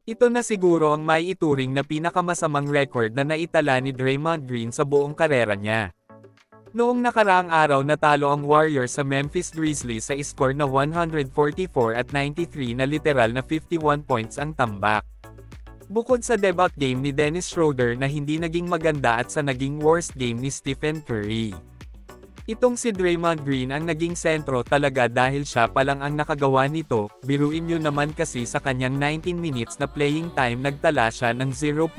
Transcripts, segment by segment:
Ito na siguro ang maiituring na pinakamasamang record na naitala ni Draymond Green sa buong karera niya. Noong nakaraang araw natalo ang Warriors sa Memphis Grizzlies sa score na 144-93 na literal na 51 points ang tambak. Bukod sa debut game ni Dennis Schroeder na hindi naging maganda at sa naging worst game ni Stephen Curry. Itong si Draymond Green ang naging sentro talaga dahil siya pa lang ang nakagawa nito, biruin nyo naman kasi sa kanyang 19 minutes na playing time nagtala siya ng 0.0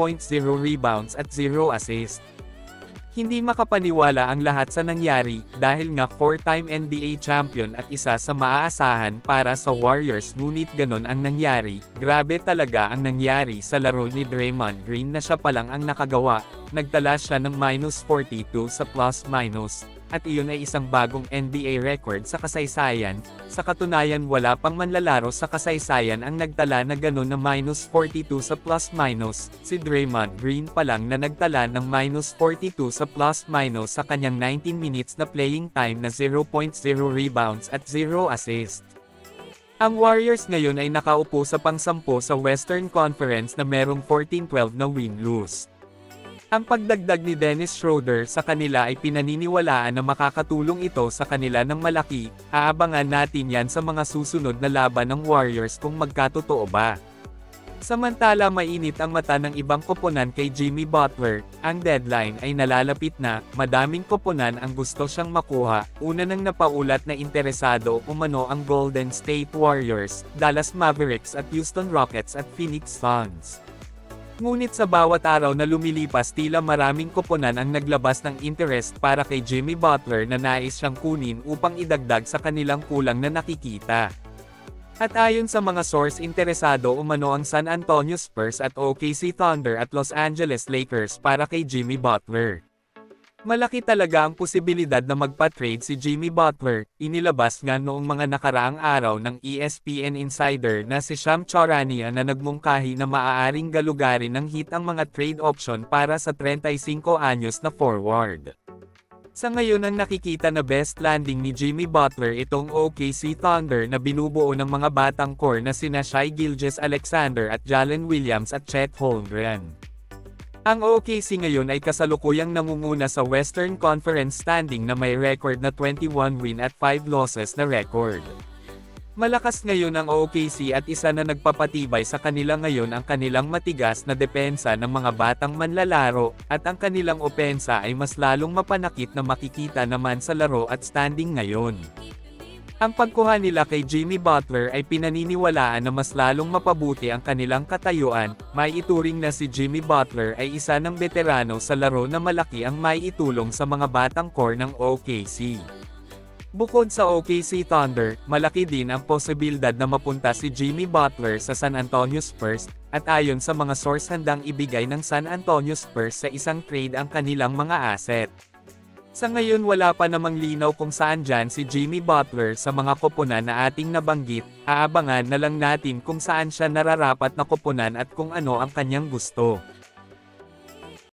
rebounds at 0 assist. Hindi makapaniwala ang lahat sa nangyari, dahil nga 4-time NBA champion at isa sa maaasahan para sa Warriors ngunit ganon ang nangyari, grabe talaga ang nangyari sa laro ni Draymond Green na siya pa lang ang nakagawa, nagtala siya ng -42 sa plus-minus. At iyon ay isang bagong NBA record sa kasaysayan, sa katunayan wala pang manlalaro sa kasaysayan ang nagtala na ganon na -42 sa plus-minus, si Draymond Green pa lang na nagtala ng -42 sa plus-minus sa kanyang 19 minutes na playing time na 0.0 rebounds at 0 assist. Ang Warriors ngayon ay nakaupo sa pang-10 sa Western Conference na merong 14-12 na win-lose. Ang pagdagdag ni Dennis Schroeder sa kanila ay pinaniniwalaan na makakatulong ito sa kanila ng malaki, aabangan natin yan sa mga susunod na laban ng Warriors kung magkatotoo ba. Samantala mainit ang mata ng ibang koponan kay Jimmy Butler, ang deadline ay nalalapit na, madaming koponan ang gusto siyang makuha, una nang napaulat na interesado umano ang Golden State Warriors, Dallas Mavericks at Houston Rockets at Phoenix Suns. Ngunit sa bawat araw na lumilipas tila maraming koponan ang naglabas ng interest para kay Jimmy Butler na nais siyang kunin upang idagdag sa kanilang kulang na nakikita. At ayon sa mga source interesado umano ang San Antonio Spurs at OKC Thunder at Los Angeles Lakers para kay Jimmy Butler. Malaki talaga ang posibilidad na magpa-trade si Jimmy Butler, inilabas nga noong mga nakaraang araw ng ESPN insider na si Shams Charania na nagmungkahi na maaaring galugarin ng Heat ang mga trade option para sa 35 anyos na forward. Sa ngayon ang nakikita na best landing ni Jimmy Butler itong OKC Thunder na binubuo ng mga batang core na sina Shai Gilgeous-Alexander at Jalen Williams at Chet Holmgren. Ang OKC ngayon ay kasalukuyang nangunguna sa Western Conference standing na may record na 21 win at 5 losses na record. Malakas ngayon ang OKC at isa na nagpapatibay sa kanila ngayon ang kanilang matigas na depensa ng mga batang manlalaro, at ang kanilang opensa ay mas lalong mapanakit na makikita naman sa laro at standing ngayon. Ang pagkuha nila kay Jimmy Butler ay pinaniniwalaan na mas lalong mapabuti ang kanilang katayuan, may ituring na si Jimmy Butler ay isa ng veterano sa laro na malaki ang may itulong sa mga batang core ng OKC. Bukod sa OKC Thunder, malaki din ang posibilidad na mapunta si Jimmy Butler sa San Antonio Spurs, at ayon sa mga source handang ibigay ng San Antonio Spurs sa isang trade ang kanilang mga asset. Sa ngayon wala pa namang linaw kung saan dyan si Jimmy Butler sa mga koponan na ating nabanggit, aabangan na lang natin kung saan siya nararapat na koponan at kung ano ang kanyang gusto.